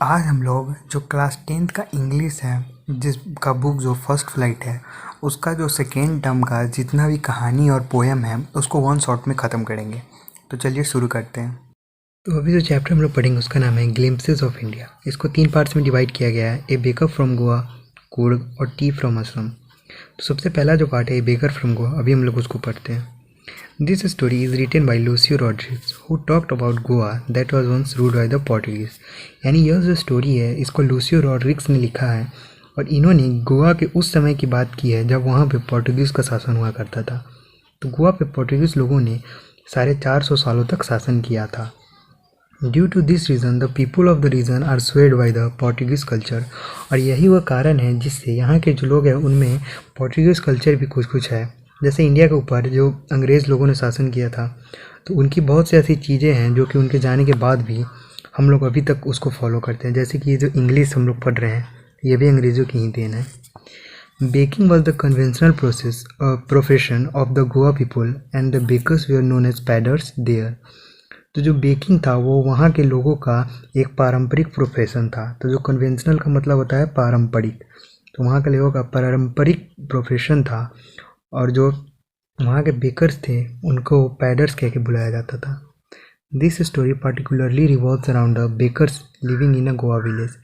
आज हम लोग जो क्लास 10th का इंग्लिश है जिसका बुक जो फर्स्ट फ्लाइट है उसका जो सेकेंड टर्म का जितना भी कहानी और पोएम है उसको वन शॉट में ख़त्म करेंगे। तो चलिए शुरू करते हैं। तो अभी जो चैप्टर हम लोग पढ़ेंगे उसका नाम है ग्लिम्पसेस ऑफ इंडिया। इसको 3 पार्ट्स में डिवाइड किया गया है, ए बेकर फ्रॉम गोवा, कूर्ग और टी फ्रॉम असम। तो सबसे पहला जो पार्ट है ए बेकर फ्रॉम गोवा, अभी हम लोग उसको पढ़ते हैं। This story is written by Lucio Rodriguez, who talked about Goa that was once ruled by the Portuguese। यानी यह जो स्टोरी है इसको लूसियो रॉड्रिग्स ने लिखा है और इन्होंने गोवा के उस समय की बात की है जब वहाँ पे पोर्टुगीज़ का शासन हुआ करता था। तो गोवा पे पोर्टुगीज़ लोगों ने 450 सालों तक शासन किया था। Due to this reason the people of the region are swayed by the Portuguese culture. और यही वह कारण है जिससे यहाँ के जो लोग हैं उनमें पोर्टुगीज़ कल्चर भी कुछ कुछ है। जैसे इंडिया के ऊपर जो अंग्रेज़ लोगों ने शासन किया था तो उनकी बहुत सी ऐसी चीज़ें हैं जो कि उनके जाने के बाद भी हम लोग अभी तक उसको फॉलो करते हैं। जैसे कि ये जो इंग्लिश हम लोग पढ़ रहे हैं ये भी अंग्रेज़ों की ही देन है। Baking was the conventional profession of the Goa people and the bakers वे are known as paders there. तो जो बेकिंग था वो वहाँ के लोगों का एक पारंपरिक प्रोफेशन था। तो जो कन्वेंशनल का मतलब होता है पारंपरिक, तो वहाँ के लोगों का पारंपरिक प्रोफेशन था। और जो वहाँ के बेकर्स थे उनको पैडर्स कह के बुलाया जाता था। This story particularly revolves around the bakers living in a Goa village.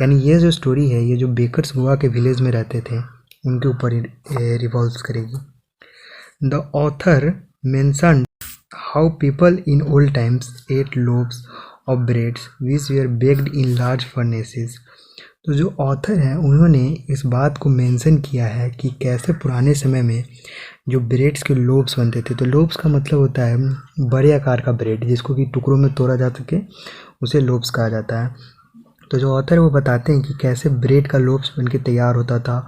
यानी ये जो स्टोरी है ये जो बेकर्स गोवा के विलेज में रहते थे उनके ऊपर रिवॉल्व्स करेगी। The author mentioned how people in old times ate loaves of breads which were baked in large furnaces। तो जो ऑथर हैं उन्होंने इस बात को मेंशन किया है कि कैसे पुराने समय में जो ब्रेड्स के लोब्स बनते थे। तो लोब्स का मतलब होता है बड़े आकार का ब्रेड जिसको कि टुकड़ों में तोड़ा जा सके, उसे लोब्स कहा जाता है। तो जो ऑथर है वो बताते हैं कि कैसे ब्रेड का लोब्स बन के तैयार होता था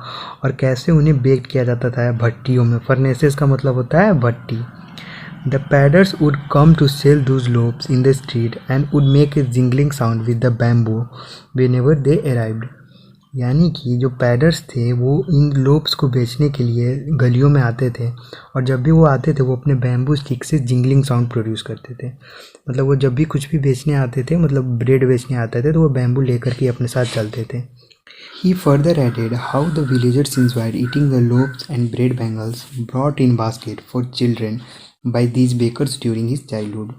और कैसे उन्हें बेक किया जाता था भट्टियों में। फर्नेसेस का मतलब होता है भट्टी। The padders would come to sell those loaves in the street and would make a jingling sound with the bamboo whenever they arrived। यानी कि जो पैडर्स थे वो इन लोब्स को बेचने के लिए गलियों में आते थे और जब भी वो आते थे वो अपने बैम्बू स्टिक से जिंगलिंग साउंड प्रोड्यूस करते थे। मतलब वो जब भी कुछ भी बेचने आते थे, मतलब ब्रेड बेचने आते थे, तो वो बैम्बू लेकर के अपने साथ चलते थे। He further added how the villagers enjoyed eating the loaves and bread bangles brought in basket for children by these bakers during his childhood।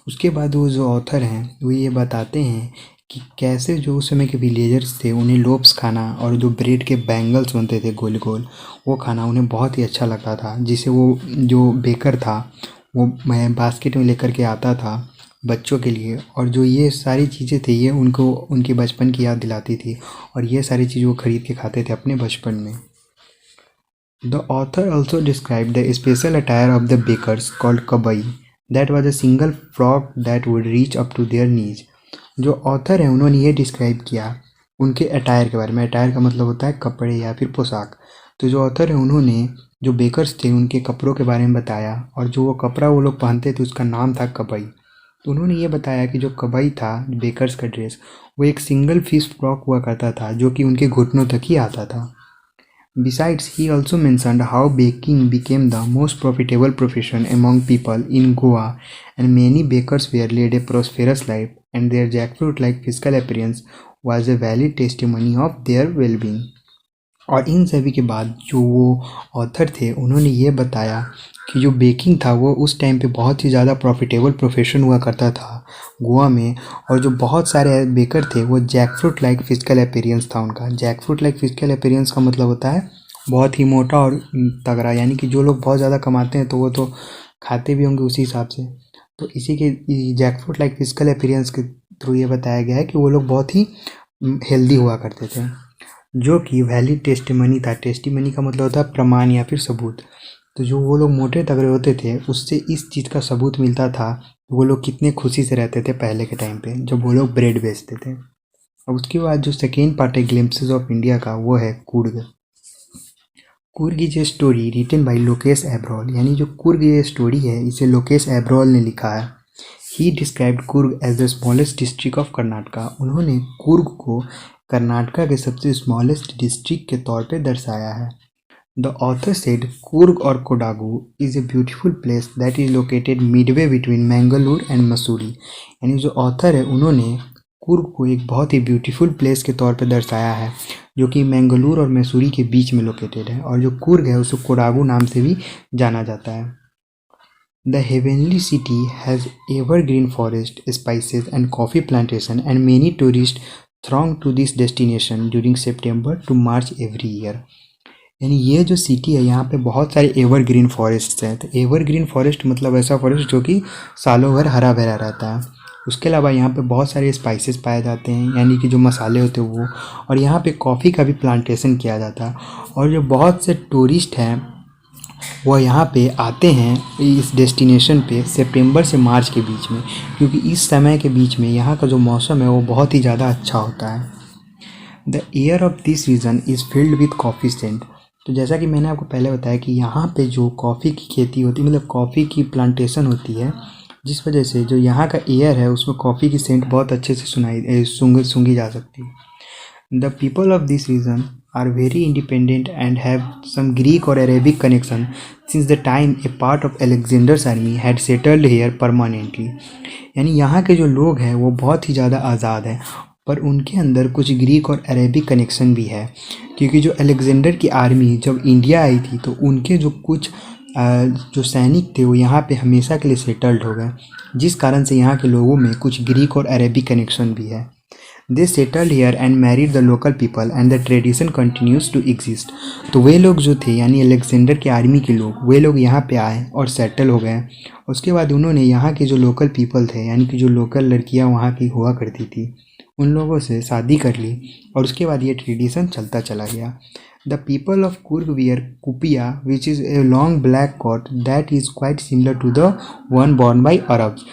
उसके बाद वो जो ऑथर हैं वो ये बताते हैं कि कैसे जो उस समय के विलेजर्स थे उन्हें लोब्स खाना और जो ब्रेड के बैंगल्स बनते थे गोल गोल वो खाना उन्हें बहुत ही अच्छा लगता था, जिसे वो जो बेकर था वो बास्केट में लेकर के आता था बच्चों के लिए। और जो ये सारी चीज़ें थी ये उनको उनके बचपन की याद दिलाती थी और ये सारी चीज़ वो खरीद के खाते थे अपने बचपन में। The author also describe the special attire of the bakers called kabai that was a single frock that would reach up to their knees. जो ऑथर है उन्होंने ये डिस्क्राइब किया उनके अटायर के बारे में। अटायर का मतलब होता है कपड़े या फिर पोशाक। तो जो ऑथर है उन्होंने जो बेकर्स थे उनके कपड़ों के बारे में बताया और जो वो कपड़ा वो लोग पहनते थे उसका नाम था कबई। तो उन्होंने ये बताया कि जो कबई था बेकर्स का ड्रेस वो एक सिंगल पीस फ्रॉक हुआ करता था जो कि उनके घुटनों तक ही आता था। Besides, he also mentioned how baking became the most profitable profession among people in Goa and many bakers were led a prosperous life and their jackfruit-like physical appearance was a valid testimony of their well-being। और इन सभी के बाद जो वो author थे उन्होंने ये बताया कि जो बेकिंग था वो उस टाइम पे बहुत ही ज़्यादा प्रॉफिटेबल प्रोफेशन हुआ करता था गोवा में। और जो बहुत सारे बेकर थे वो जैकफ्रूट लाइक फिजिकल अपीयरेंस था उनका। जैकफ्रूट लाइक फिजिकल अपीयरेंस का मतलब होता है बहुत ही मोटा और तगड़ा, यानी कि जो लोग बहुत ज़्यादा कमाते हैं तो वो तो खाते भी होंगे उसी हिसाब से। तो इसी के जैकफ्रूट लाइक फिजिकल अपीयरेंस के थ्रू ये बताया गया है कि वो लोग बहुत ही हेल्दी हुआ करते थे, जो कि वैलिड टेस्टिमनी था। टेस्टिमनी का मतलब होता है प्रमाण या फिर सबूत। तो जो वो लोग मोटे तगड़े होते थे उससे इस चीज़ का सबूत मिलता था वो लोग कितने खुशी से रहते थे पहले के टाइम पे जब वो लोग ब्रेड बेचते थे। अब उसके बाद जो सेकेंड पार्ट है ग्लिम्पसेस ऑफ इंडिया का वो है Coorg. Coorg is a story written by Lokesh Abrol. यानी जो कूर्ग ये स्टोरी है इसे लोकेश एब्रॉल ने लिखा है। He described Coorg as the smallest district of Karnataka. उन्होंने कूर्ग को कर्नाटका के सबसे स्मॉलेस्ट डिस्ट्रिक्ट के तौर पे दर्शाया है। द ऑथर सेड कूर्ग और Kodagu is a beautiful place that is located Midway between Mangalore and Mussoorie. यानी जो ऑथर है उन्होंने कुर्ग को एक बहुत ही ब्यूटीफुल प्लेस के तौर पे दर्शाया है, जो कि मैंगलोर और मैसूरी के बीच में लोकेटेड है। और जो कुर्ग है उसे कोडागू नाम से भी जाना जाता है। The heavenly city has evergreen forest, spices and coffee plantation, and many tourists throng to this destination during September to March every year। यानी ये जो सिटी है यहाँ पे बहुत सारे एवरग्रीन फॉरेस्ट हैं। तो एवरग्रीन फॉरेस्ट मतलब ऐसा फॉरेस्ट जो कि सालों भर हरा भरा रहता है। उसके अलावा यहाँ पे बहुत सारे स्पाइसेस पाए जाते हैं, यानी कि जो मसाले होते हैं वो। और यहाँ पे कॉफ़ी का भी प्लांटेशन किया जाता है। और जो बहुत से टूरिस्ट हैं वो यहाँ पे आते हैं इस डेस्टिनेशन पे सितंबर से मार्च के बीच में, क्योंकि इस समय के बीच में यहाँ का जो मौसम है वो बहुत ही ज़्यादा अच्छा होता है। The air of this region is filled with coffee scent. तो जैसा कि मैंने आपको पहले बताया कि यहाँ पे जो कॉफ़ी की खेती होती है, मतलब कॉफ़ी की प्लांटेशन होती है, जिस वजह से जो यहाँ का एयर है उसमें कॉफ़ी की सेंट बहुत अच्छे से सूंघी जा सकती है। The people of this region are very independent and have some Greek or Arabic connection since the time a part of Alexander's army had settled here permanently। यानी यहाँ के जो लोग हैं वो बहुत ही ज़्यादा आज़ाद हैं, पर उनके अंदर कुछ ग्रीक और अरेबिक कनेक्शन भी है, क्योंकि जो अलेक्जेंडर की आर्मी जब इंडिया आई थी तो उनके जो कुछ जो सैनिक थे वो यहाँ पे हमेशा के लिए सेटल्ड हो गए, जिस कारण से यहाँ के लोगों में कुछ ग्रीक और अरेबिक कनेक्शन भी है। They settled here and married the local people and the tradition continues to exist। तो वे लोग जो थे यानी अलेक्जेंडर के आर्मी के लोग, वे लोग यहाँ पे आए और सेटल हो गए। उसके बाद उन्होंने यहाँ के जो लोकल पीपल थे, यानी कि जो लोकल लड़कियाँ वहाँ की हुआ करती थी, उन लोगों से शादी कर ली और उसके बाद ये ट्रेडिशन चलता चला गया। The people of Coorg wear kuppia which is a long black coat that is quite similar to the one borne by Arabs.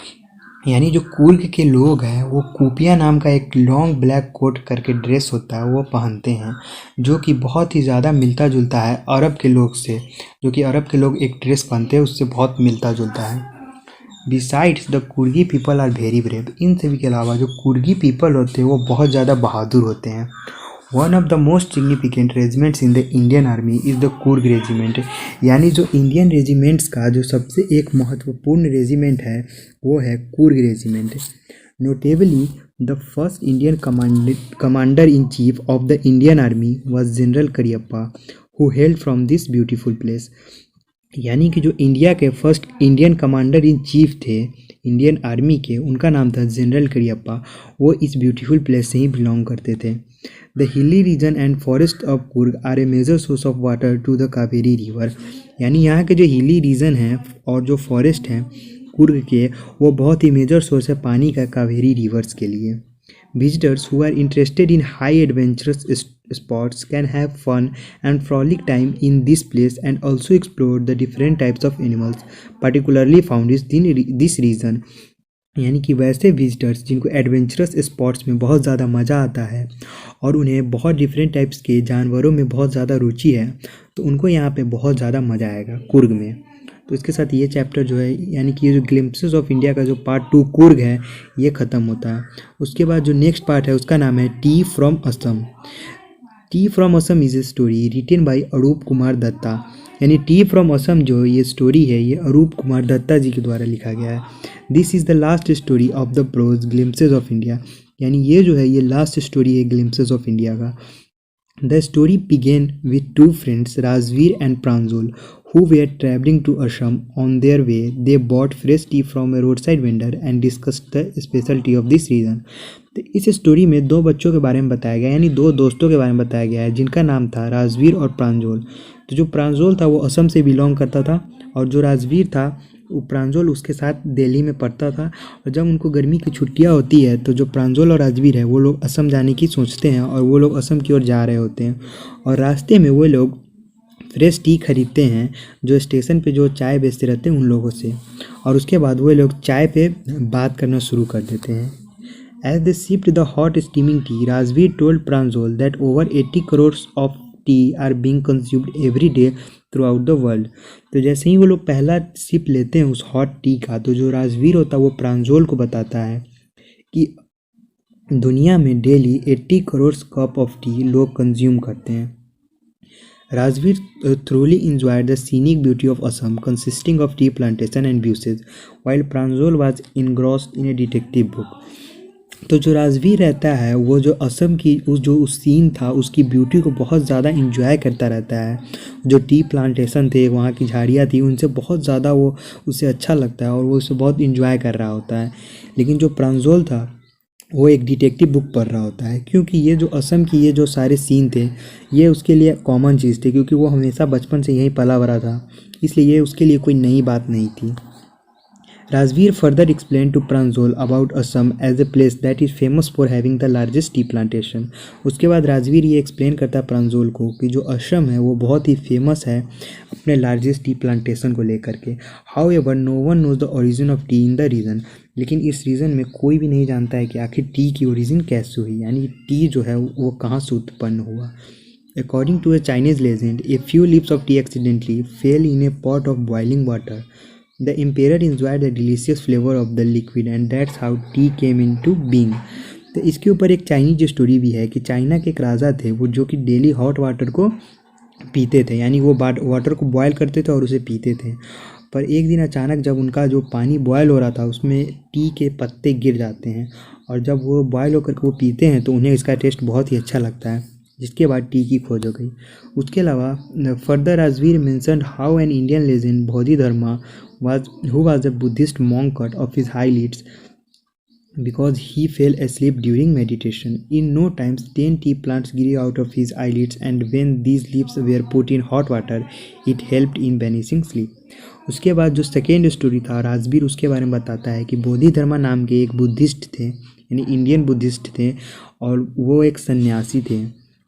यानी जो कुर्ग के लोग हैं वो कुपिया नाम का एक लॉन्ग ब्लैक कोट करके ड्रेस होता है वो पहनते हैं, जो कि बहुत ही ज़्यादा मिलता जुलता है अरब के लोग से। जो कि अरब के लोग एक ड्रेस पहनते हैं उससे बहुत मिलता जुलता है। Besides the Coorgi people are very brave. इन सभी के अलावा जो कुर्गी पीपल होते हैं वो बहुत ज़्यादा बहादुर होते हैं। One of the most significant regiments in the Indian army is the Coorg regiment. यानी जो इंडियन रेजिमेंट्स का जो सबसे एक महत्वपूर्ण रेजिमेंट है वो है Coorg regiment. Notably the first Indian commander in chief of the Indian army was general Cariappa who held from this beautiful place. यानी कि जो इंडिया के first Indian commander in chief थे इंडियन आर्मी के, उनका नाम था जनरल करियप्पा। वो इस ब्यूटीफुल प्लेस से ही बिलोंग करते थे। The hilly region and forest of Coorg are a major source of water to the Kaveri river. यानी यहाँ के जो हिली रीजन हैं और जो फॉरेस्ट हैं कुर्ग के, वो बहुत ही मेजर सोर्स है पानी का कावेरी रिवर्स के लिए। Visitors who are interested in high adventurous sports can have fun and frolic time in this place and also explore the different types of animals particularly found in this region। यानी कि वैसे visitors जिनको adventurous spots में बहुत ज़्यादा मज़ा आता है और उन्हें बहुत डिफरेंट टाइप्स के जानवरों में बहुत ज़्यादा रुचि है, तो उनको यहाँ पे बहुत ज़्यादा मज़ा आएगा कुर्ग में। तो इसके साथ ये चैप्टर जो है यानी कि ये जो ग्लिम्पसेस ऑफ इंडिया का जो पार्ट 2 कुर्ग है ये ख़त्म होता है। उसके बाद जो नेक्स्ट पार्ट है उसका नाम है tea from Assam. Tea from Assam is a story written by Arup Kumar Datta. यानी टी फ्रॉम असम जो ये स्टोरी है ये अरूप कुमार दत्ता जी के द्वारा लिखा गया है। This is the last story of the prose glimpses of India. यानी ये जो है ये लास्ट स्टोरी है ग्लिम्पसेस ऑफ इंडिया का। The story begin with two friends Rajvir and Pranjol who were traveling to Assam। On their way they bought fresh tea from a roadside vendor and discussed the specialty of this region। तो इस story में दो बच्चों के बारे में बताया गया, यानी दो दोस्तों के बारे में बताया गया है जिनका नाम था राजवीर और प्रांजोल। तो जो प्रांजोल था वो असम से बिलोंग करता था और जो राजवीर था वो प्रांजोल उसके साथ दिल्ली में पढ़ता था। और जब उनको गर्मी की छुट्टियां होती है तो जो प्रांजोल और राजवीर है वो लोग असम जाने की सोचते हैं और वो लोग असम की ओर जा रहे होते हैं। और रास्ते में वो लोग फ्रेश टी खरीदते हैं जो स्टेशन पे जो चाय बेचते रहते हैं उन लोगों से, और उसके बाद वो लोग चाय पे बात करना शुरू कर देते हैं। As they sipped the hot steaming tea Rajvir told Pranjol that over 80 crore of tea are being consumed every day throughout the world. तो जैसे ही वो लोग पहला सिप लेते हैं उस हॉट टी का, तो जो राजवीर होता है वो प्रांजोल को बताता है कि दुनिया में daily 80 crore cup of T लोग कंज्यूम करते हैं। Rajveer thoroughly enjoyed the scenic beauty of Assam, consisting of tea plantation and buses, while Pranjal was engrossed in a detective book। तो जो राजवीर रहता है वो जो असम की उस सीन था उसकी ब्यूटी को बहुत ज़्यादा इंजॉय करता रहता है। जो टी प्लांटेशन थे, वहाँ की झाड़ियाँ थी, उनसे बहुत ज़्यादा वो उसे अच्छा लगता है और वो उसे बहुत इंजॉय कर रहा होता है। लेकिन जो प्रांजोल था वो एक डिटेक्टिव बुक पढ़ रहा होता है, क्योंकि ये जो असम की ये जो सारे सीन थे ये उसके लिए कॉमन चीज़ थे, क्योंकि वो हमेशा बचपन से यहीं पला बड़ा था, इसलिए ये उसके लिए कोई नई बात नहीं थी। Rajveer further explained to Pranjal about Assam as a place that is famous for having the largest tea plantation। उसके बाद राजवीर ये एक्सप्लेन करता है प्रांजोल को कि जो असम है वो बहुत ही फेमस है अपने लार्जेस्ट टी प्लांटेशन को लेकर के। However no one knows the origin of tea in the region, लेकिन इस रीजन में कोई भी नहीं जानता है कि आखिर टी की ओरिजिन कैसे हुई, यानी टी जो है वो कहाँ से उत्पन्न हुआ। According to a Chinese legend, a few leaves of tea accidentally fell in a pot of boiling water. The emperor enjoyed the delicious flavor of the liquid and that's how tea came into being। तो इसके ऊपर एक Chinese story भी है कि China के एक राजा थे वो जो कि डेली हॉट वाटर को पीते थे, यानी वो वाटर को बॉयल करते थे और उसे पीते थे। पर एक दिन अचानक जब उनका जो पानी बॉयल हो रहा था उसमें टी के पत्ते गिर जाते हैं, और जब वो बॉयल होकर के वो पीते हैं तो उन्हें इसका टेस्ट बहुत ही अच्छा लगता है, जिसके बाद टी की खोज हो गई। उसके अलावा further Rajvir mentioned how an Indian legend Bodhidharma was a Buddhist monk cut off his eyelids because he fell asleep during meditation. In no time 10 tea plants grew out of his eyelids and when these leaves were put in hot water it helped in banishing sleep। उसके बाद जो second story था राजवीर उसके बारे में बताता है कि बोधिधर्मा नाम के एक बुद्धिस्ट थे, यानी इंडियन बुद्धिस्ट थे, और वो एक सन्यासी थे।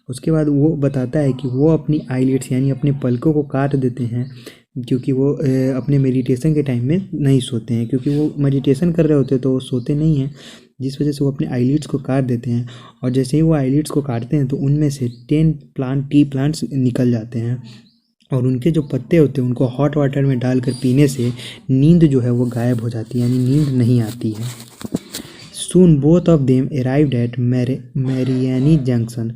उसके बाद वो बताता है कि वो अपनी आईलिड्स यानी अपने पलकों को काट देते हैं, क्योंकि वो अपने मेडिटेशन के टाइम में नहीं सोते हैं, क्योंकि वो मेडिटेशन कर रहे होते हैं तो वो सोते नहीं हैं, जिस वजह से वो अपने आईलिड्स को काट देते हैं। और जैसे ही वो आईलिड्स को काटते हैं तो उनमें से 10 टी प्लांट्स निकल जाते हैं, और उनके जो पत्ते होते हैं उनको हॉट वाटर में डालकर पीने से नींद जो है वो गायब हो जाती है, यानी नींद नहीं आती है। Soon both of them arrived at Mariani Junction,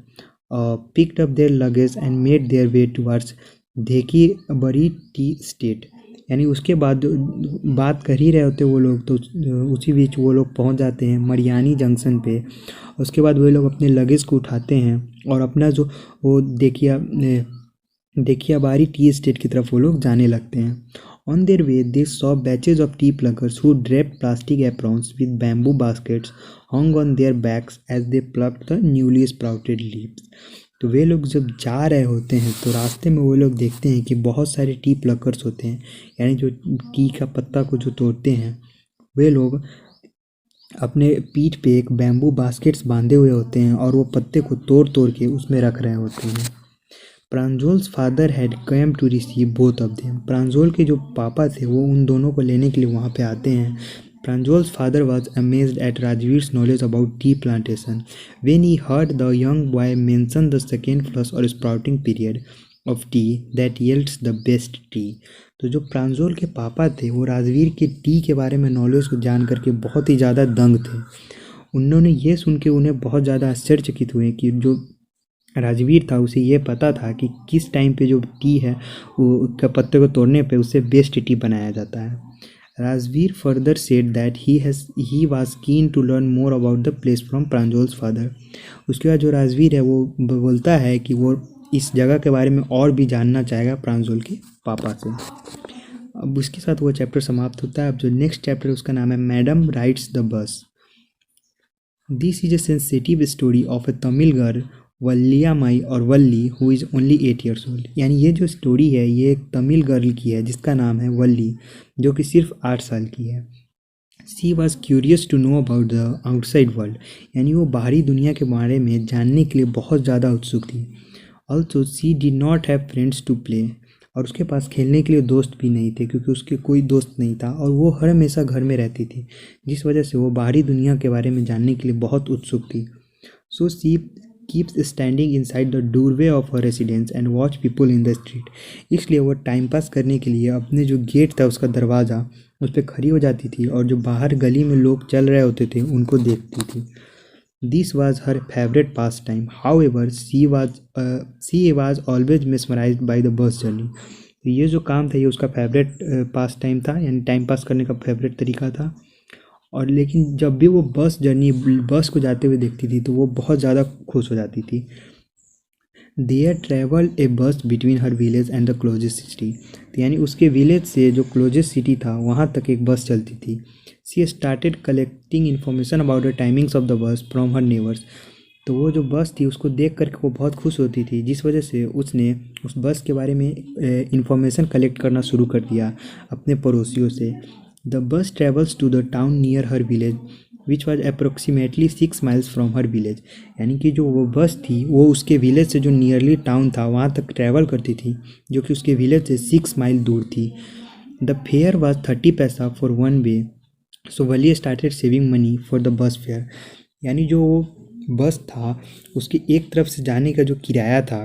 picked up their luggage and made their way towards Dhekiabari tea estate. यानी उसके बाद बात कर ही रहे होते वो लोग तो उसी बीच वो लोग पहुंच जाते हैं मरियानी जंक्शन पे। उसके बाद वो लोग अपने लगेज को उठाते हैं और अपना जो वो देखियाबारी टी स्टेट की तरफ वो लोग जाने लगते हैं। On their way, they saw batches of tea pluckers who draped plastic aprons with bamboo baskets hung on their backs as they plucked the newly sprouted leaves। तो वे लोग जब जा रहे होते हैं तो रास्ते में वो लोग देखते हैं कि बहुत सारे टी प्लकर्स होते हैं, यानी जो टी का पत्ता को जो तोड़ते हैं, वे लोग अपने पीठ पे एक बैम्बू बास्केट्स बांधे हुए होते हैं और वो पत्ते को तोड़ तोड़ के उसमें रख रहे होते हैं। Pranjol's father had come to receive both of them. Pranjol के जो पापा थे वो उन दोनों को लेने के लिए वहाँ पे आते हैं। Pranjol's father was amazed at Rajveer's knowledge about tea plantation when he heard the young boy mention the second flush or sprouting period of tea that yields the best tea। तो जो प्रांजोल के पापा थे वो राजवीर के टी के बारे में नॉलेज को जान करके बहुत ही ज़्यादा दंग थे। उन्होंने ये सुन के उन्हें बहुत ज़्यादा आश्चर्यचकित हुए कि जो राजवीर था उसे ये पता था कि किस टाइम पे जो टी है वो उसके पत्ते को तोड़ने पे उससे बेस्ट टी बनाया जाता है। Rajvir further said that he was keen to learn more about the place from Pranjol's father. उसके बाद जो राजवीर है वो बोलता है कि वो इस जगह के बारे में और भी जानना चाहेगा प्रांजोल के पापा से। अब उसके साथ वो चैप्टर समाप्त होता है। अब जो नेक्स्ट चैप्टर उसका नाम है madam rides the bus. This is a sensitive story of a Tamil girl Valliammai और Valli who is only 8 years old। यानी ये जो स्टोरी है ये एक तमिल गर्ल की है जिसका नाम है वल्ली, जो कि सिर्फ 8 साल की है। She was curious to know about the outside world, यानी वो बाहरी दुनिया के बारे में जानने के लिए बहुत ज़्यादा उत्सुक थी। Also she did not have friends to play, और उसके पास खेलने के लिए दोस्त भी नहीं थे क्योंकि उसके कोई दोस्त नहीं था और वो हर हमेशा घर में रहती थी, जिस वजह से वो बाहरी दुनिया के बारे में जानने के लिए बहुत उत्सुक थी। सो सी keeps standing inside the doorway of her residence and watch people in the street। इसलिए वो टाइम पास करने के लिए अपने जो गेट था उसका दरवाज़ा उस पर खड़ी हो जाती थी और जो बाहर गली में लोग चल रहे होते थे उनको देखती थी। This was her favourite pass time. How ever see was always mesmerized by the bus journey. ये जो काम था ये उसका फेवरेट पास टाइम था, यानी टाइम पास करने का फेवरेट तरीका था। और लेकिन जब भी वो बस को जाते हुए देखती थी तो वो बहुत ज़्यादा खुश हो जाती थी। देयर ट्रेवल ए बस between her village and the closest city, यानी उसके विलेज से जो क्लोजेस्ट सिटी था वहाँ तक एक बस चलती थी। She started collecting information about the timings of the bus from her neighbours. तो वो जो बस थी उसको देख करके वो बहुत खुश होती थी, जिस वजह से उसने उस बस के बारे में इंफॉर्मेशन कलेक्ट करना शुरू कर दिया अपने पड़ोसियों से। The bus travels to the town near her village which was approximately 6 miles from her village, यानी कि जो वो बस थी वो उसके विलेज से जो नियरली टाउन था वहाँ तक ट्रैवल करती थी, जो कि उसके विलेज से 6 माइल दूर थी। द फेयर वॉज 30 पैसा for one way, so Wali started saving money for the बस फेयर, यानी जो बस था उसकी एक तरफ से जाने का जो किराया था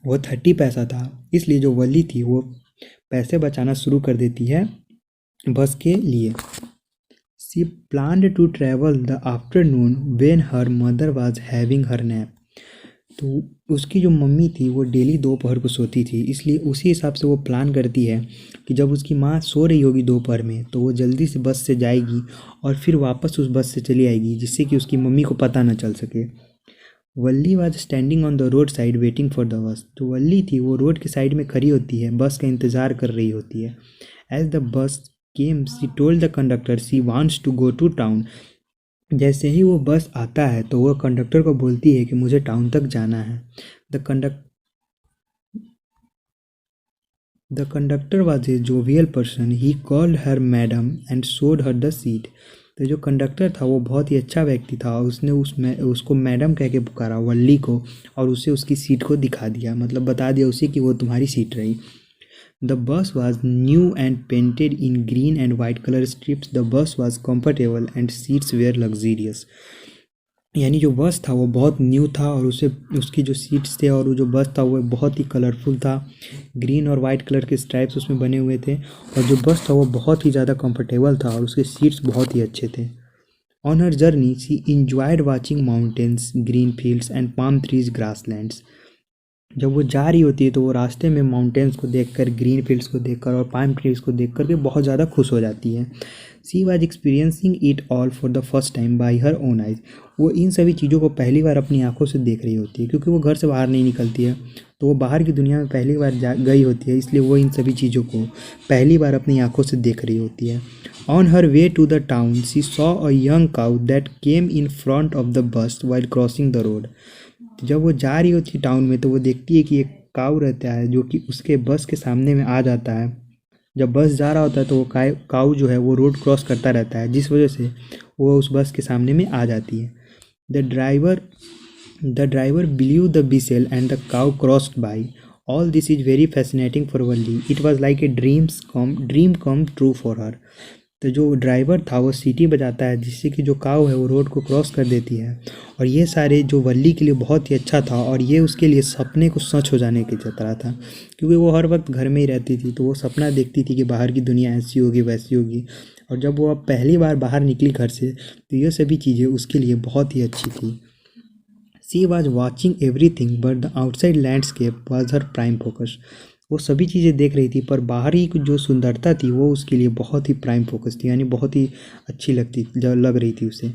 वो 30 पैसा था, इसलिए जो वली थी वो पैसे बचाना शुरू कर देती है बस के लिए। She planned to travel the afternoon when her mother was having her nap. तो उसकी जो मम्मी थी वो डेली दोपहर को सोती थी, इसलिए उसी हिसाब से वो प्लान करती है कि जब उसकी माँ सो रही होगी दोपहर में तो वो जल्दी से बस से जाएगी और फिर वापस उस बस से चली आएगी, जिससे कि उसकी मम्मी को पता न चल सके। Valli was standing on the road side waiting for the bus. तो वल्ली थी वो रोड के साइड में खड़ी होती है, बस का इंतज़ार कर रही होती है। As the bus came she told the conductor she wants to go to town. जैसे ही वो बस आता है तो वो कंडक्टर को बोलती है कि मुझे टाउन तक जाना है। The conductor was a jovial person, he called her madam and showed her the seat. तो जो कंडक्टर था वो बहुत ही अच्छा व्यक्ति था और उसने उसको मैडम कह के पुकारा वल्ली को, और उसे उसकी सीट को दिखा दिया, मतलब बता दिया उसे कि वो तुम्हारी सीट रही। The bus was new and painted in green and white colour stripes. The bus was comfortable and seats were luxurious, यानी जो बस था वो बहुत न्यू था और उसे उसकी जो सीट्स थे और वो जो बस था वो बहुत ही कलरफुल था, ग्रीन और वाइट कलर के स्ट्राइप्स उसमें बने हुए थे, और जो बस था वो बहुत ही ज़्यादा कंफर्टेबल था और उसके सीट्स बहुत ही अच्छे थे। On her journey she enjoyed watching mountains, green fields and palm trees grasslands. जब वो जा रही होती है तो वो रास्ते में माउंटेन्स को देखकर, ग्रीन फील्ड्स को देखकर और पाम ट्रीज़ को देखकर भी बहुत ज़्यादा खुश हो जाती है। She was experiencing it all for the first time by her own eyes. वो इन सभी चीज़ों को पहली बार अपनी आंखों से देख रही होती है, क्योंकि वो घर से बाहर नहीं निकलती है, तो वो बाहर की दुनिया में पहली बार गई होती है, इसलिए वो इन सभी चीज़ों को पहली बार अपनी आंखों से देख रही होती है। On her way to the town she saw a young cow that came in front of the bus while crossing the road. जब वो जा रही होती है टाउन में तो वो देखती है कि एक काऊ रहता है जो कि उसके बस के सामने में आ जाता है। जब बस जा रहा होता है तो वो काऊ जो है वो रोड क्रॉस करता रहता है, जिस वजह से वो उस बस के सामने में आ जाती है। The driver believe the Bissell and the cow crossed by. All this is very fascinating for Valli, it was like a dream come true for her. तो जो ड्राइवर था वो सीटी बजाता है, जिससे कि जो काऊ है वो रोड को क्रॉस कर देती है, और ये सारे जो वल्ली के लिए बहुत ही अच्छा था, और ये उसके लिए सपने को सच हो जाने की तरह था, क्योंकि वो हर वक्त घर में ही रहती थी तो वो सपना देखती थी कि बाहर की दुनिया ऐसी होगी वैसी होगी, और जब वो अब पहली बार बाहर निकली घर से तो ये सभी चीज़ें उसके लिए बहुत ही अच्छी थी। She was watching everything but the outside landscape was her prime focus. वो सभी चीज़ें देख रही थी पर बाहरी जो सुंदरता थी वो उसके लिए बहुत ही प्राइम फोकस थी, यानी बहुत ही अच्छी लग रही थी उसे।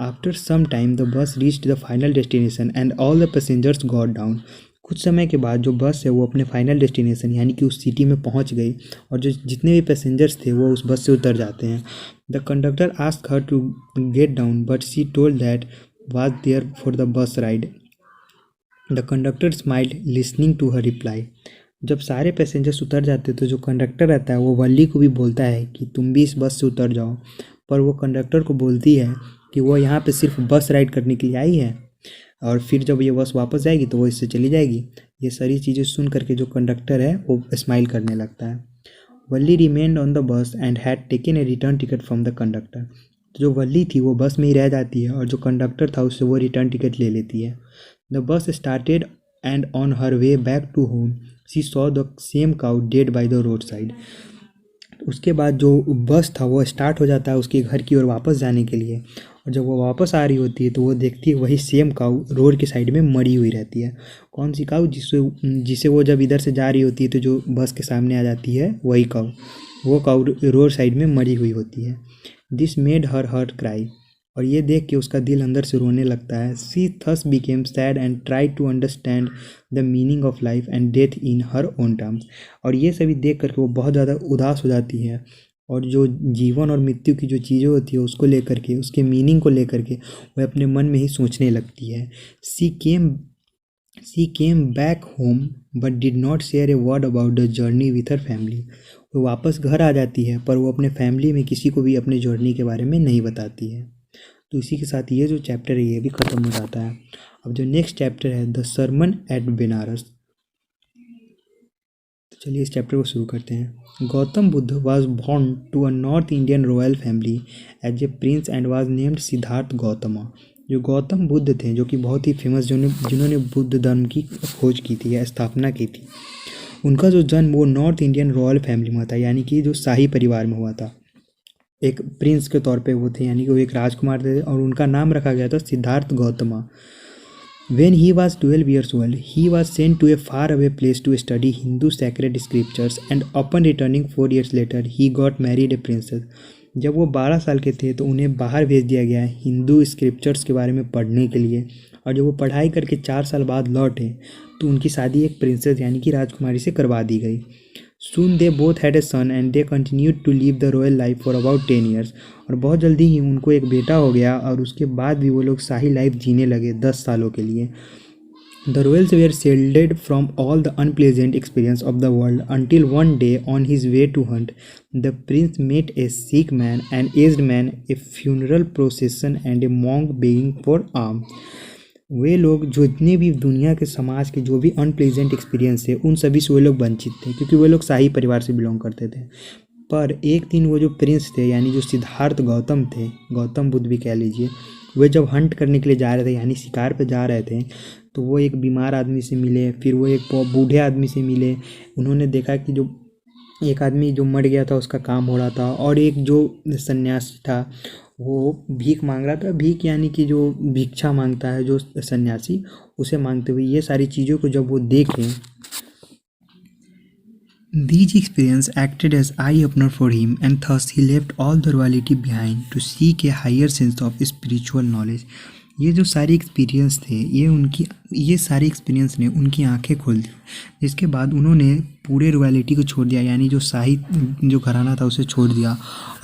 After some time the bus reached the final destination and all the passengers got down. कुछ समय के बाद जो बस है वो अपने फाइनल डेस्टिनेशन यानी कि उस सिटी में पहुंच गई, और जो जितने भी पैसेंजर्स थे वो उस बस से उतर जाते हैं। The conductor asked her to get down but she told that was there for the bus ride. The conductor smiled listening to her reply. जब सारे पैसेंजर्स उतर जाते तो जो कंडक्टर रहता है वो वल्ली को भी बोलता है कि तुम भी इस बस से उतर जाओ, पर वो कंडक्टर को बोलती है कि वो यहाँ पे सिर्फ बस राइड करने के लिए आई है, और फिर जब ये बस वापस जाएगी तो वो इससे चली जाएगी। ये सारी चीज़ें सुन करके जो कंडक्टर है वो स्माइल करने लगता है। Valli remained on the bus and had taken a return ticket from the conductor. जो वल्ली थी वो बस में ही रह जाती है और जो कंडक्टर था उससे वो रिटर्न टिकट ले लेती है। The bus started and on her way back to home she saw the same cow dead by the road side. उसके बाद जो बस था वो स्टार्ट हो जाता है उसके घर की ओर वापस जाने के लिए, और जब वो वापस आ रही होती है तो वो देखती है वही सेम काऊ रोड के साइड में मरी हुई रहती है। कौन सी काऊ? जिसे वो जब इधर से जा रही होती है तो जो बस के सामने आ जाती है वही काऊ, वो काऊ रोड साइड में मरी हुई होती है। This made her hurt cry. और ये देख के उसका दिल अंदर से रोने लगता है। She thus became sad and try to understand the meaning of life and death in her own terms. और ये सभी देख करके वो बहुत ज़्यादा उदास हो जाती है और जो जीवन और मृत्यु की जो चीज़ें होती है उसको लेकर के, उसके मीनिंग को लेकर के वह अपने मन में ही सोचने लगती है। She came she came back home but did not share a word about the journey with her family. वो वापस घर आ जाती है पर वो अपने फैमिली में किसी को भी अपने जर्नी के बारे में नहीं बताती है। तो इसी के साथ ये जो चैप्टर है ये भी ख़त्म हो जाता है। अब जो नेक्स्ट चैप्टर है द सरमन एट बनारस। तो चलिए इस चैप्टर को शुरू करते हैं। Gautam Buddha was born to a north Indian royal family as a prince and was named Siddhartha Gautam. जो गौतम बुद्ध थे जो कि बहुत ही फेमस जिन्होंने बुद्ध धर्म की खोज की थी या स्थापना की थी, उनका जो जन्म वो नॉर्थ इंडियन रॉयल फैमिली में था, यानी कि जो शाही परिवार में हुआ था। एक प्रिंस के तौर पे वो थे, यानी कि वो एक राजकुमार थे और उनका नाम रखा गया था Siddharth Gautam. When he was 12 years old, he was sent to a faraway place to study Hindu sacred scriptures, and upon returning 4 years later, he got married a princess. जब वो 12 साल के थे तो उन्हें बाहर भेज दिया गया हिंदू स्क्रिप्चर्स के बारे में पढ़ने के लिए, और जब वो पढ़ाई करके 4 साल बाद लौटे तो उनकी शादी एक प्रिंसेस यानी कि राजकुमारी से करवा दी गई। Soon they both had a son and they continued to live the royal life for about 10 years. और बहुत जल्दी ही उनको एक बेटा हो गया और उसके बाद भी वो लोग शाही लाइफ जीने लगे 10 सालों के लिए। The royals were shielded from all the unpleasant experience of the world until one day on his way to hunt, the prince met a sick man, an aged man, a funeral procession and a monk begging for alms. वे लोग जो जितने भी दुनिया के समाज के जो भी अनप्लेजेंट एक्सपीरियंस थे उन सभी से वे लोग वंचित थे, क्योंकि वे लोग शाही परिवार से बिलोंग करते थे। पर एक दिन वो जो प्रिंस थे यानी जो सिद्धार्थ गौतम थे, गौतम बुद्ध भी कह लीजिए, वे जब हंट करने के लिए जा रहे थे यानी शिकार पे जा रहे थे तो वो एक बीमार आदमी से मिले, फिर वो एक बूढ़े आदमी से मिले। उन्होंने देखा कि जो एक आदमी जो मर गया था उसका काम हो रहा था और एक जो सन्यासी था वो भीख मांग रहा था। भीख यानी कि जो भिक्षा मांगता है जो सन्यासी, उसे मांगते हुए ये सारी चीज़ों को जब वो देखें, these experience acted as eye-opener for him and thus he left all the royalty behind to seek a higher sense of spiritual knowledge. ये जो सारे एक्सपीरियंस थे ये सारे एक्सपीरियंस ने उनकी आंखें खोल दी, जिसके बाद उन्होंने पूरे रॉयल्टी को छोड़ दिया, यानी जो शाही जो घराना था उसे छोड़ दिया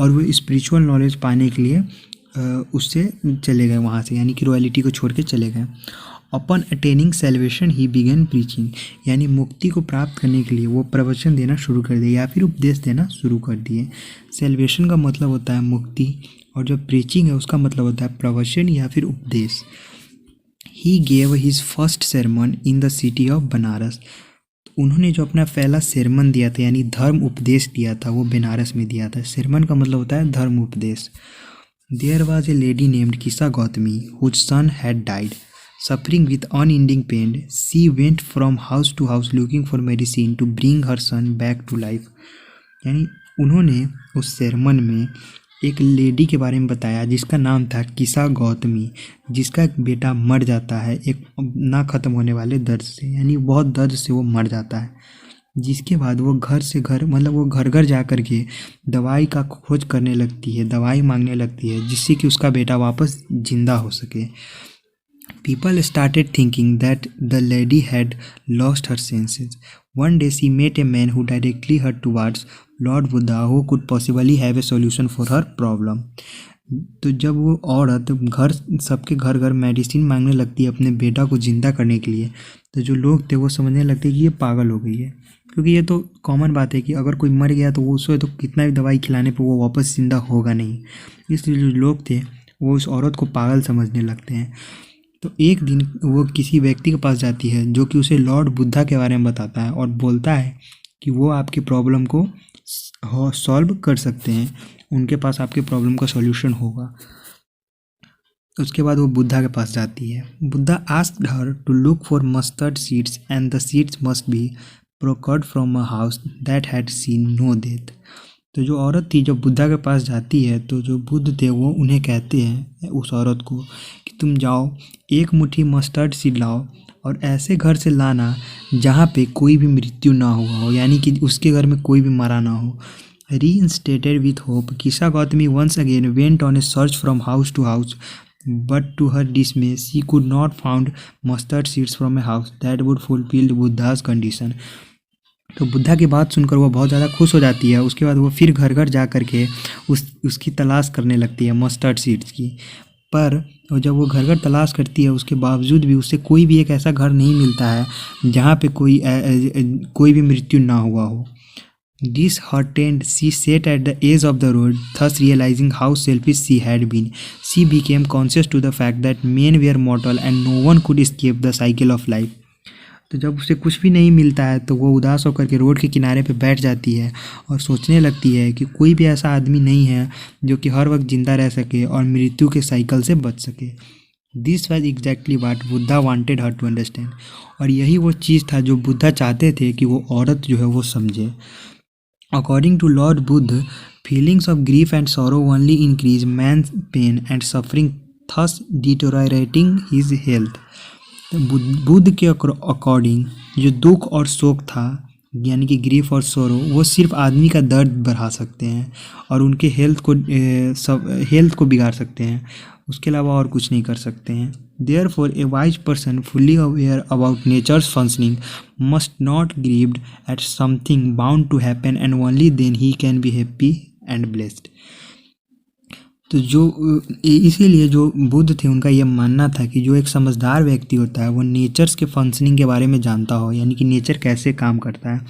और वो स्पिरिचुअल नॉलेज पाने के लिए उससे चले गए वहाँ से, यानी कि रॉयल्टी को छोड़ के चले गए। Upon attaining salvation he began preaching, यानी मुक्ति को प्राप्त करने के लिए वो प्रवचन देना शुरू कर दिए या फिर उपदेश देना शुरू कर दिए। सेल्वेशन का मतलब होता है मुक्ति और जो प्रीचिंग है उसका मतलब होता है प्रवचन या फिर उपदेश। He gave his first sermon in the city of Banaras, उन्होंने जो अपना पहला sermon दिया था यानी धर्म उपदेश दिया था वो बनारस में दिया था। sermon का मतलब होता है धर्म उपदेश। There was a lady named Kisa Gautami whose son had died suffering with unending pain. She went from house to house looking for medicine to bring her son back to life. यानी उन्होंने उस sermon में एक लेडी के बारे में बताया जिसका नाम था किसा गौतमी, जिसका एक बेटा मर जाता है एक ना ख़त्म होने वाले दर्द से, यानी बहुत दर्द से वो मर जाता है। जिसके बाद वो घर से घर मतलब वो घर घर जा कर के दवाई का खोज करने लगती है, दवाई मांगने लगती है जिससे कि उसका बेटा वापस ज़िंदा हो सके। People started thinking that the lady had lost her senses. One day she met a man who directly her towards Lord Buddha who could possibly have a solution for her problem. तो जब वो औरत सबके घर घर medicine मांगने लगती है अपने बेटा को ज़िंदा करने के लिए, तो जो लोग थे वो समझने लगते कि ये पागल हो गई है, क्योंकि ये तो कॉमन बात है कि अगर कोई मर गया तो वो उसे तो कितना भी दवाई खिलाने पर वो वापस ज़िंदा होगा नहीं। इसलिए जो लोग थे वो उस औरत को पागल समझने लगते हैं। तो एक दिन वो किसी व्यक्ति के पास जाती है जो कि उसे लॉर्ड बुद्धा के बारे में बताता है और बोलता है कि वो आपकी प्रॉब्लम को सॉल्व कर सकते हैं, उनके पास आपके प्रॉब्लम का सॉल्यूशन होगा। उसके बाद वो बुद्धा के पास जाती है। Buddha asked her to look for mustard seeds and the seeds must be procured from a house that had seen no death. तो जो औरत थी जब बुद्धा के पास जाती है तो जो बुद्ध थे वो उन्हें कहते हैं उस औरत को कि तुम जाओ एक मुट्ठी मस्टर्ड सीड लाओ और ऐसे घर से लाना जहाँ पे कोई भी मृत्यु ना हुआ हो, यानी कि उसके घर में कोई भी मरा ना हो। Reinstated with hope, Kisha Gautami once again went on a search from house to house, but to her dismay, she could not find mustard seeds from a house that would fulfill बुद्धा's condition. तो बुद्धा की बात सुनकर वो बहुत ज़्यादा खुश हो जाती है। उसके बाद वो फिर घर घर जा कर के उसकी तलाश करने लगती है मस्टर्ड सीड्स की। पर जब वो घर घर तलाश करती है उसके बावजूद भी उसे कोई भी एक ऐसा घर नहीं मिलता है जहाँ पे कोई भी मृत्यु ना हुआ हो। Disheartened, she sat at the edge of the road, thus realizing how selfish she had been. She became conscious to the fact that men were mortal and no one could escape the cycle of life. तो जब उसे कुछ भी नहीं मिलता है तो वो उदास होकर के रोड के किनारे पे बैठ जाती है और सोचने लगती है कि कोई भी ऐसा आदमी नहीं है जो कि हर वक्त जिंदा रह सके और मृत्यु के साइकिल से बच सके। This was exactly what Buddha wanted her to understand. और यही वो चीज़ था जो बुद्धा चाहते थे कि वो औरत जो है वो समझे। According to Lord Buddha, feelings of grief and sorrow only increase man's pain and suffering, thus deteriorating his health. Buddha के अकॉर्डिंग जो दुख और शोक था यानी कि ग्रीफ और सोरो वो सिर्फ आदमी का दर्द बढ़ा सकते हैं और उनके हेल्थ को बिगाड़ सकते हैं, उसके अलावा और कुछ नहीं कर सकते हैं। Therefore, a wise person fully aware about nature's functioning must not grieve at something bound to happen, and only then he can be happy and blessed. तो इसीलिए जो बुद्ध थे उनका ये मानना था कि जो एक समझदार व्यक्ति होता है वो नेचर्स के फंक्शनिंग के बारे में जानता हो, यानी कि नेचर कैसे काम करता है,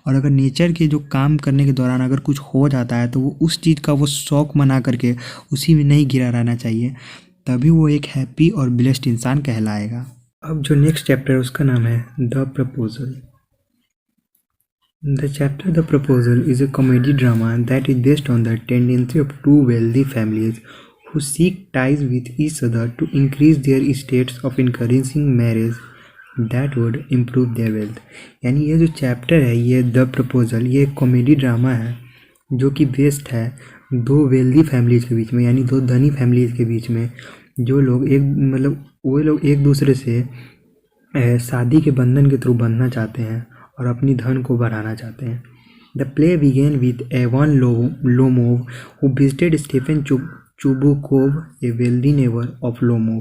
और अगर नेचर के जो काम करने के दौरान अगर कुछ हो जाता है तो वो उस चीज़ का वो शौक मना करके उसी में नहीं घिरा रहना चाहिए, तभी वो एक हैप्पी और ब्लेस्ड इंसान कहलाएगा। अब जो नेक्स्ट चैप्टर है उसका नाम है the proposal. The chapter The Proposal is a comedy drama that is based on the tendency of two wealthy families who seek ties with each other to increase their estates of encouraging marriage that would improve their wealth। यानी ये जो chapter है ये the proposal ये एक comedy drama है जो कि बेस्ड है दो वेल्दी फैमिलीज के बीच में, यानी दो धनी फैमिलीज के बीच में, जो लोग वो लोग एक दूसरे से शादी के बंधन के थ्रू बंधना चाहते हैं और अपनी धन को बढ़ाना चाहते हैं। The play begin with Ivan Lomov who visited Stephen Chubukov a wealthy neighbour of Lomov.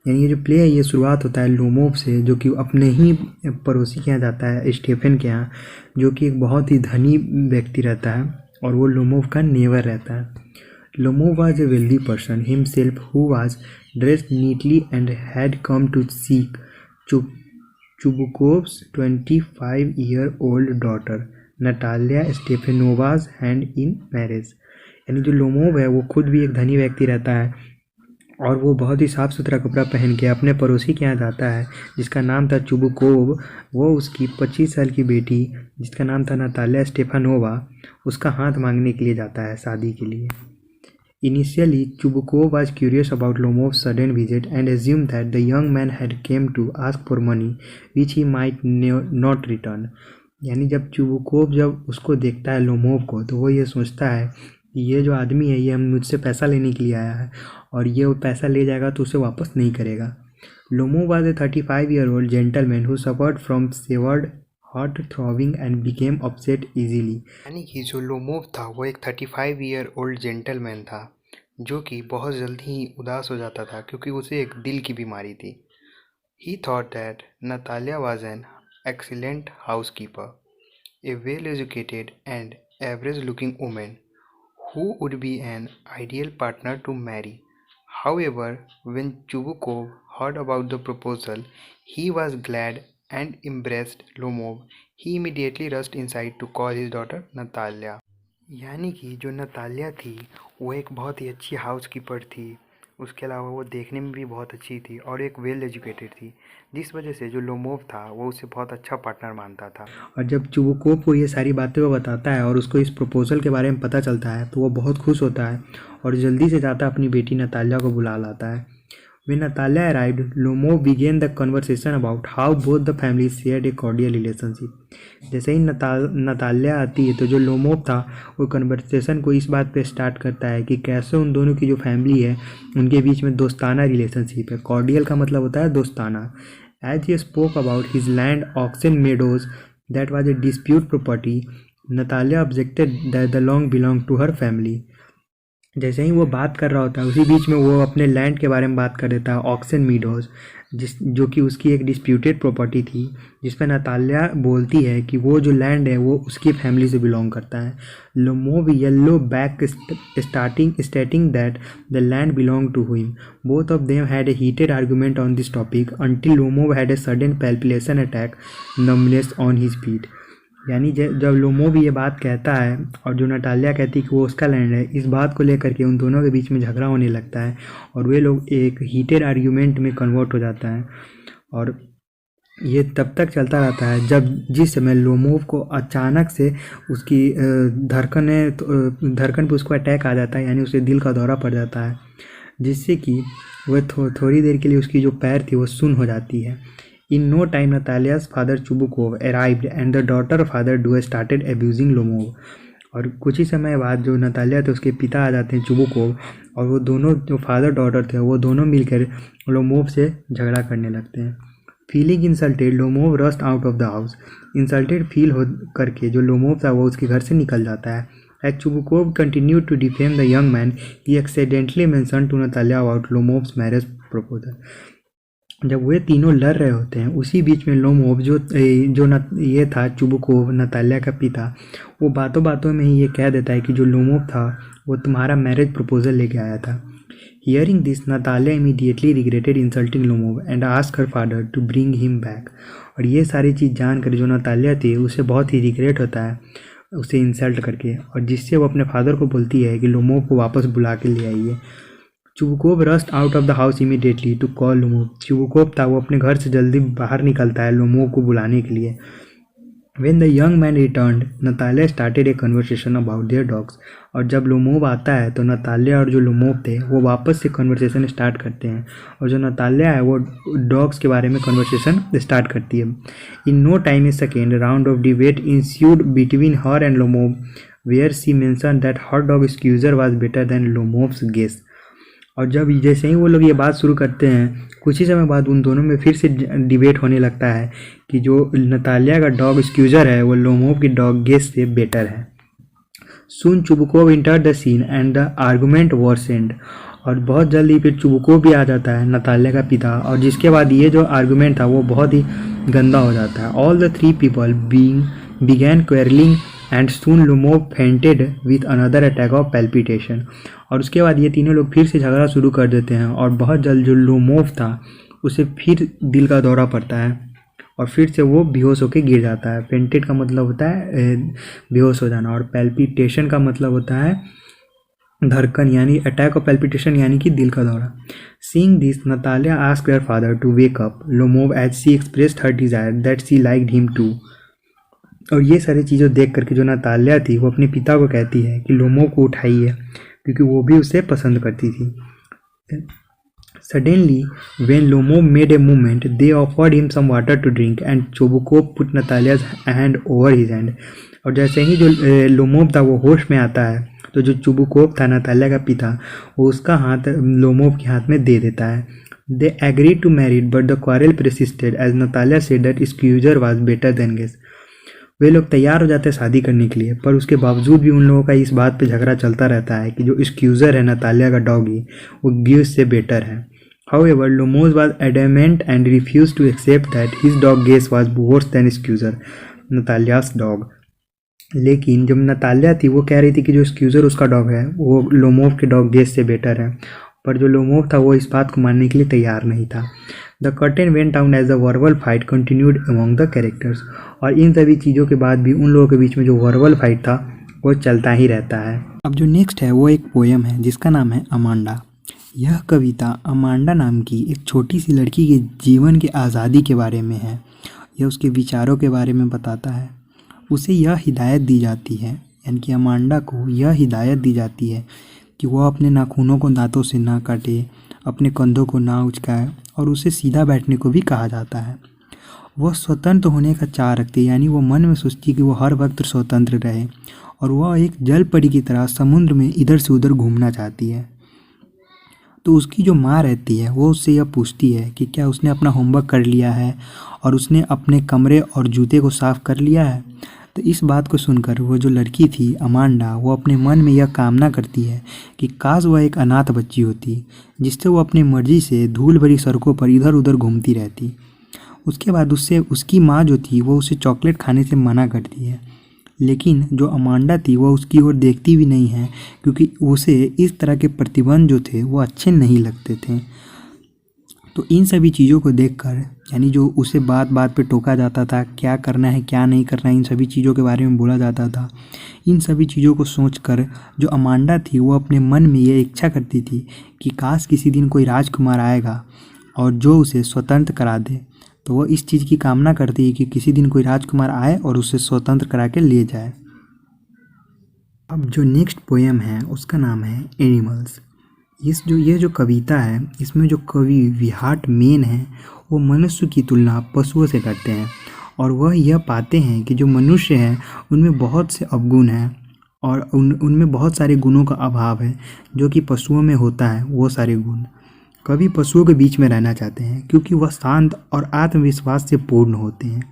यानी ये जो प्ले है ये शुरुआत होता है लोमोव से, जो कि अपने ही पड़ोसी के यहाँ जाता है, स्टीफन के यहाँ, जो कि एक बहुत ही धनी व्यक्ति रहता है और वो लोमोव का नेबर रहता है। Lomov was a wealthy person himself who was dressed neatly and had come to seek Chubukov's 25-year-old daughter Natalia Stefanova's hand in marriage। यानी जो लोमोव है वो खुद भी एक धनी व्यक्ति रहता है और वो बहुत ही साफ़ सुथरा कपड़ा पहन के अपने पड़ोसी के यहाँ जाता है जिसका नाम था चुबुकोव। वो उसकी 25 साल की बेटी जिसका नाम था नतालिया स्टेफानोवा उसका हाथ मांगने के लिए जाता है शादी के लिए। Initially, Chubukov was curious about Lomov's sudden visit and assumed that the young man had come to ask for money, which he might not return। यानी जब चुबुकोव जब उसको देखता है लोमोव को तो वो ये सोचता है कि ये जो आदमी है ये हम मुझसे पैसा लेने के लिए आया है और ये वो पैसा ले जाएगा तो उसे वापस नहीं करेगा। Lomov was a 35-year-old gentleman who suffered from severed heart throbbing and became upset easily. यानी कि जो लोमोव था वो एक 35-year-old जेंटलमैन था जो कि बहुत जल्दी ही उदास हो जाता था क्योंकि उसे एक दिल की बीमारी थी। ही thought that Natalia was an excellent house keeper, A well educated and average looking women who would be an ideal partner to marry. However, when Chubukov heard about the proposal, he was glad and embraced Lomov. He immediately rushed inside to call his daughter Natalia। यानी कि जो Natalia थी वो एक बहुत ही अच्छी house keeper थी, उसके अलावा वो देखने में भी बहुत अच्छी थी और एक वेल एजुकेटेड थी, जिस वजह से जो लोमोव था वो उसे बहुत अच्छा पार्टनर मानता था। और जब चुबुकोव को ये सारी बातें वो बताता है और उसको इस प्रपोजल के बारे में पता चलता है तो वो बहुत खुश होता है और जल्दी से जाता अपनी बेटी नतालिया को बुला लाता है। When Natalia arrived, Lomov began the conversation about how both the families shared a cordial relationship। जैसे ही नतालिया आती है तो जो लोमोव था वो कन्वर्सेशन को इस बात पे स्टार्ट करता है कि कैसे उन दोनों की जो फैमिली है उनके बीच में दोस्ताना रिलेशनशिप है। कॉर्डियल का मतलब होता है दोस्ताना। As he spoke about his land auction meadows that was a dispute property, Natalia objected that the long belong to her family. जैसे ही वो बात कर रहा होता है उसी बीच में वो अपने लैंड के बारे में बात कर देता है, ऑक्सन मीडोज, जो कि उसकी एक डिस्प्यूटेड प्रॉपर्टी थी, जिसमें नतालिया बोलती है कि वो जो लैंड है वो उसकी फैमिली से बिलोंग करता है। Lomov yelled back stating that the land belong to him. Both of them had a heated argument on this topic until Lomov had a sudden palpitation attack numbness on his feet. यानी जब Lomov ये बात कहता है और जो Natalia कहती है कि वो उसका लैंड है, इस बात को लेकर के उन दोनों के बीच में झगड़ा होने लगता है और वे लोग एक हीटेड आर्ग्यूमेंट में कन्वर्ट हो जाता है। और ये तब तक चलता रहता है जिस समय लोमोव को अचानक से उसकी धड़कन पे उसको अटैक आ जाता है, यानी उसे दिल का दौरा पड़ जाता है, जिससे कि वह थोड़ी देर के लिए उसकी जो पैर थी वो सुन्न हो जाती है। In no time, Natalia's father Chubukov arrived and the daughter father Due started abusing Lomov. और कुछ ही समय बाद जो नतालिया थे उसके पिता आ जाते हैं चुबुकोव, और वो दोनों जो फादर डॉटर थे वो दोनों मिलकर लोमोव से झगड़ा करने लगते हैं। Feeling insulted Lomov rushed out of the house. Insulted feel हो करके जो लोमोव था वो उसके घर से निकल जाता है। As Chubukov continued to defame the young man, he accidentally mentioned to Natalia about Lomov's marriage proposal. जब वे तीनों लड़ रहे होते हैं उसी बीच में लोमोव ये था चुबुकोव, नतालिया का पिता, वो बातों बातों में ही ये कह देता है कि जो लोमोव था वो तुम्हारा मैरिज प्रपोजल लेके आया था। Hearing this Natalia immediately regretted insulting Lomov and ask her father to bring him back. और ये सारी चीज़ जानकर जो नतालिया थी उसे बहुत ही रिग्रेट होता है उसे इंसल्ट करके, और जिससे वो अपने फादर को बोलती है कि लोमोव को वापस बुला के ले आइए। Chubukov rushed out of the house immediately to call Lomov. Chubukov था वो अपने घर से जल्दी बाहर निकलता है लोमोव को बुलाने के लिए। When the young man returned, Natalia started a conversation about their dogs. और जब लोमोव आता है तो नतालिया और जो लोमोव थे वो वापस से कन्वर्सेशन स्टार्ट करते हैं, और जो नतालिया है वो डॉग्स के बारे में कन्वर्सेशन स्टार्ट करती है। In no time a second round of debate ensued between her and Lomov, where she mention that her dog Squeezer was better than Lomov's Guess. और जब जैसे ही वो लोग ये बात शुरू करते हैं कुछ ही समय बाद उन दोनों में फिर से डिबेट होने लगता है कि जो नतालिया का डॉग स्क्यूजर है वो लोमोव की डॉग गेस से बेटर है। Soon Chubukov enter the scene and the argument worsened. और बहुत जल्दी फिर चुबुकोव भी आ जाता है, नतालिया का पिता, और जिसके बाद ये जो आर्गूमेंट था वो बहुत ही गंदा हो जाता है। All the three people began quarrelling and soon Lomov fainted with another attack of palpitation. और उसके बाद ये तीनों लोग फिर से झगड़ा शुरू कर देते हैं, और बहुत जल्द जो लोमोव था उसे फिर दिल का दौरा पड़ता है और फिर से वो बेहोश होकर गिर जाता है। फेंटेड का मतलब होता है बेहोश हो जाना, और पैल्पिटेशन का मतलब होता है धड़कन, यानी अटैक ऑफ पैल्पिटेशन यानी कि दिल का दौरा। Seeing this Natalia asked her father to wake up Lomov as she expressed her desire that she liked him too. और ये सारी चीज़ें देख करके जो नतालिया थी वो अपने पिता को कहती है कि लोमोव को उठाइए, क्योंकि वो भी उसे पसंद करती थी। Suddenly when Lomov made a movement they offered him some water to drink and Chubukov put Natalia's hand over his hand. और जैसे ही जो लोमोव था वो होश में आता है तो जो चुबुकोव था नतालिया का पिता वो उसका हाथ लोमोव के हाथ में दे देता है। They agreed to married but the quarrel persisted as Natalia said that Squeezer was better than Guess. वे लोग तैयार हो जाते हैं शादी करने के लिए, पर उसके बावजूद भी उन लोगों का इस बात पे झगड़ा चलता रहता है कि जो स्क्यूजर है नतालिया का डॉगी वो गिव्स से बेटर है। However, Lomos was adamant and refused to accept that his dog Gase was worse than Scoozer, Natalia's dog. लेकिन जब नतालिया थी वो कह रही थी कि जो स्क्यूजर उसका डॉग है वो लोमोव के डॉग गेस से बेटर है, पर जो लोमोव था वो इस बात को मानने के लिए तैयार नहीं था। The curtain went down as the verbal fight continued among the characters. और इन सभी चीज़ों के बाद भी उन लोगों के बीच में जो वर्बल फाइट था वो चलता ही रहता है। अब जो नेक्स्ट है वो एक पोएम है जिसका नाम है अमांडा। यह कविता अमांडा नाम की एक छोटी सी लड़की के जीवन की आज़ादी के बारे में है। यह उसके विचारों के बारे में बताता है। उसे यह हिदायत दी जाती है, यानी कि अमांडा को यह हिदायत दी जाती है कि वह अपने नाखूनों को दांतों से ना काटे, अपने कंधों को ना उचकाए, और उसे सीधा बैठने को भी कहा जाता है। वह स्वतंत्र होने का चाह रखती है, यानी वो मन में सोचती है कि वह हर वक्त स्वतंत्र रहे, और वह एक जल परी की तरह समुद्र में इधर से उधर घूमना चाहती है। तो उसकी जो माँ रहती है वो उससे यह पूछती है कि क्या उसने अपना होमवर्क कर लिया है और उसने अपने कमरे और जूते को साफ़ कर लिया है। तो इस बात को सुनकर वो जो लड़की थी अमांडा, वो अपने मन में यह कामना करती है कि काश वह एक अनाथ बच्ची होती, जिससे वो अपनी मर्जी से धूल भरी सड़कों पर इधर उधर घूमती रहती। उसके बाद उससे उसकी माँ जो थी वो उसे चॉकलेट खाने से मना करती है, लेकिन जो अमांडा थी वह उसकी ओर देखती भी नहीं है, क्योंकि उसे इस तरह के प्रतिबंध जो थे वो अच्छे नहीं लगते थे। तो इन सभी चीज़ों को देखकर, यानी जो उसे बात बात पे टोका जाता था, क्या करना है क्या नहीं करना है, इन सभी चीज़ों के बारे में बोला जाता था, इन सभी चीज़ों को सोचकर जो अमांडा थी वो अपने मन में ये इच्छा करती थी कि काश किसी दिन कोई राजकुमार आएगा और जो उसे स्वतंत्र करा दे। तो वो इस चीज़ की कामना करती है कि किसी दिन कोई राजकुमार आए और उसे स्वतंत्र करा के ले जाए। अब जो नेक्स्ट पोएम है उसका नाम है एनिमल्स। ये जो कविता है, इसमें जो कवि विहाट मेन है वो मनुष्य की तुलना पशुओं से करते हैं, और वह यह पाते हैं कि जो मनुष्य हैं उनमें बहुत से अवगुण हैं और उनमें बहुत सारे गुणों का अभाव है जो कि पशुओं में होता है। वो सारे गुण कवि पशुओं के बीच में रहना चाहते हैं, क्योंकि वह शांत और आत्मविश्वास से पूर्ण होते हैं।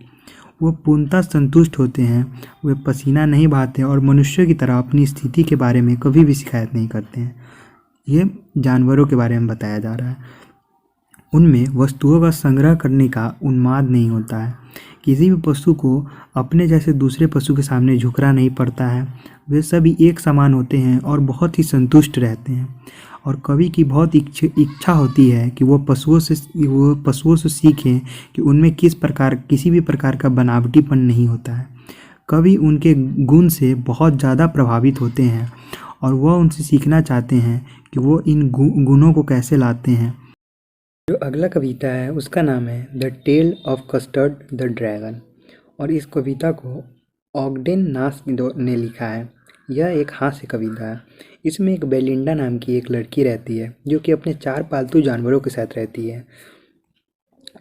वो पूर्णतः संतुष्ट होते हैं, वे पसीना नहीं बहाते और मनुष्य की तरह अपनी स्थिति के बारे में कभी भी शिकायत नहीं करते हैं। ये जानवरों के बारे में बताया जा रहा है। उनमें वस्तुओं का संग्रह करने का उन्माद नहीं होता है। किसी भी पशु को अपने जैसे दूसरे पशु के सामने झुकना नहीं पड़ता है। वे सभी एक समान होते हैं और बहुत ही संतुष्ट रहते हैं। और कवि की बहुत इच्छा होती है कि वो पशुओं से सीखें कि उनमें किसी भी प्रकार का बनावटीपन नहीं होता है। कवि उनके गुण से बहुत ज़्यादा प्रभावित होते हैं और वह उनसे सीखना चाहते हैं कि वो इन गुणों को कैसे लाते हैं। जो अगला कविता है उसका नाम है the tale of Custard the dragon, और इस कविता को ऑगडेन नास ने लिखा है। यह एक हास्य कविता है। इसमें एक बेलिंडा नाम की एक लड़की रहती है जो कि अपने 4 पालतू जानवरों के साथ रहती है।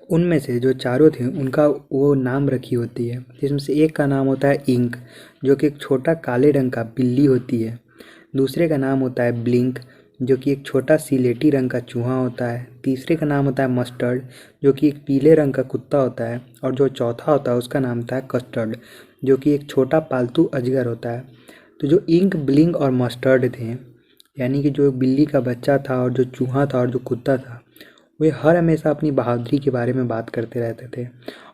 उनमें से जो चारों थे उनका वो नाम रखी होती है, जिसमें से एक का नाम होता है इंक, जो कि एक छोटा काले रंग का बिल्ली होती है। दूसरे का नाम होता है ब्लिंक, जो कि एक छोटा सिलेटी रंग का चूहा होता है। तीसरे का नाम होता है मस्टर्ड, जो कि एक पीले रंग का कुत्ता होता है। और जो चौथा होता है उसका नाम होता है कस्टर्ड, जो कि एक छोटा पालतू अजगर होता है। तो जो इंक, ब्लिंक और मस्टर्ड थे, यानी कि जो बिल्ली का बच्चा था और जो चूहा था और जो कुत्ता था, वे हर हमेशा अपनी बहादुरी के बारे में बात करते रहते थे।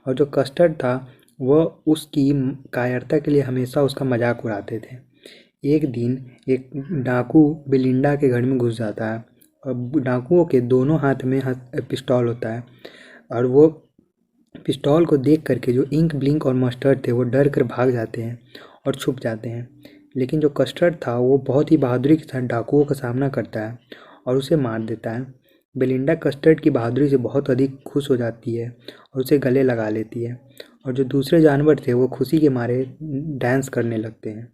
और जो कस्टर्ड था वह उसकी कायरता के लिए हमेशा उसका मजाक उड़ाते थे। एक दिन एक डाकू बेलिंडा के घर में घुस जाता है और डाकुओं के दोनों हाथ में पिस्तौल होता है, और वो पिस्तौल को देख करके जो इंक, ब्लिंक और मस्टर्ड थे वो डर कर भाग जाते हैं और छुप जाते हैं। लेकिन जो कस्टर्ड था वो बहुत ही बहादुरी के साथ डाकुओं का सामना करता है और उसे मार देता है। बेलिंडा कस्टर्ड की बहादुरी से बहुत अधिक खुश हो जाती है और उसे गले लगा लेती है, और जो दूसरे जानवर थे वो खुशी के मारे डांस करने लगते हैं।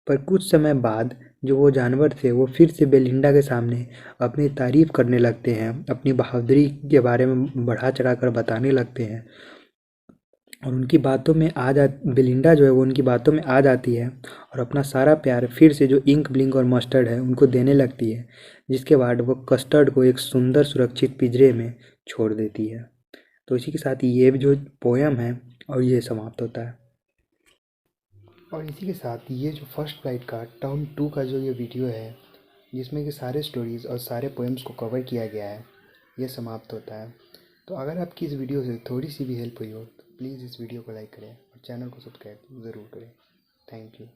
पर कुछ समय बाद जो वो जानवर थे वो फिर से बेलिंडा के सामने अपनी तारीफ करने लगते हैं, अपनी बहादुरी के बारे में बढ़ा चढ़ा कर बताने लगते हैं, और उनकी बातों में बेलिंडा जो है वो उनकी बातों में आ जाती है और अपना सारा प्यार फिर से जो इंक, ब्लिंक और मस्टर्ड है उनको देने लगती है। जिसके बाद वो कस्टर्ड को एक सुंदर सुरक्षित पिंजरे में छोड़ देती है। तो इसी के साथ ये जो पोयम है और ये समाप्त होता है। और इसी के साथ ये जो फर्स्ट फ्लाइट का टर्म 2 का जो ये वीडियो है, जिसमें कि सारे स्टोरीज़ और सारे पोएम्स को कवर किया गया है, ये समाप्त होता है। तो अगर आपकी इस वीडियो से थोड़ी सी भी हेल्प हुई हो तो प्लीज़ इस वीडियो को लाइक करें और चैनल को सब्सक्राइब ज़रूर करें। Thank you.